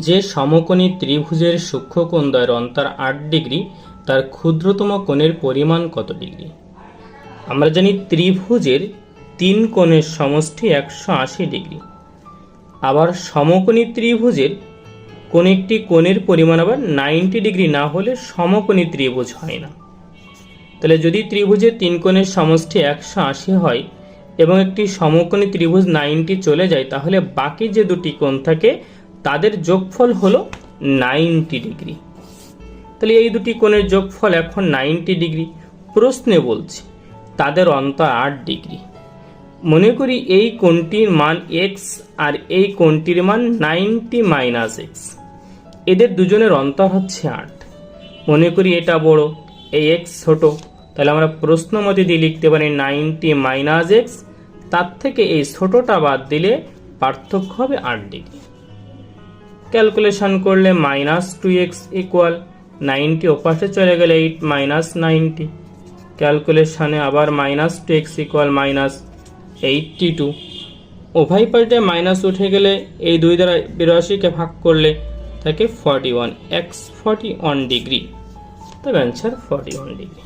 যে সমকোণী ত্রিভুজের সূক্ষ্মকোণদ্বয়ের অন্তর 8 ডিগ্রি তার ক্ষুদ্রতম কোণের পরিমাণ কত ডিগ্রি? আমরা জানি ত্রিভুজের 3 কোণের সমষ্টি 180 ডিগ্রি। আবার সমকোণী ত্রিভুজের কোন একটি কোণের পরিমাণ আবার 90 ডিগ্রি না হলে সমকোণী ত্রিভুজ হয় না। তাহলে যদি ত্রিভুজের 3 কোণের সমষ্টি 180 হয় এবং একটি সমকোণী ত্রিভুজ 90 চলে যায়, তাহলে বাকি যে দুটি কোণ থাকে তাদের যোগফল হলো 90 ডিগ্রি। তাহলে এই দুটি কোণের যোগফল এখন 90 ডিগ্রি। প্রশ্নে বলছে তাদের অন্তর 8 ডিগ্রি। মনে করি এই কোণটির মান x আর এই কোণটির মান 90 মাইনাস x। এদের দুজনের অন্তর হচ্ছে 8। মনে করি এটা বড়, এই x ছোট, তাহলে আমরা প্রশ্ন মতে দিয়ে লিখতে পারি 90 মাইনাস x, তার থেকে এই ছোটটা বাদ দিলে পার্থক্য হবে 8 ডিগ্রি। ক্যালকুলেশন করলে -2x ইকুয়াল 90 ওপাশে চলে গেলে 8 মাইনাস 90। ক্যালকুলেশনে আবার -2x ইকুয়াল -82। উভয় পাল্টে মাইনাস উঠে গেলে এই 2 দ্বারা 82কে ভাগ করলে থাকে 41, x 41 ডিগ্রি। তবে অ্যান্সার 41 ডিগ্রি।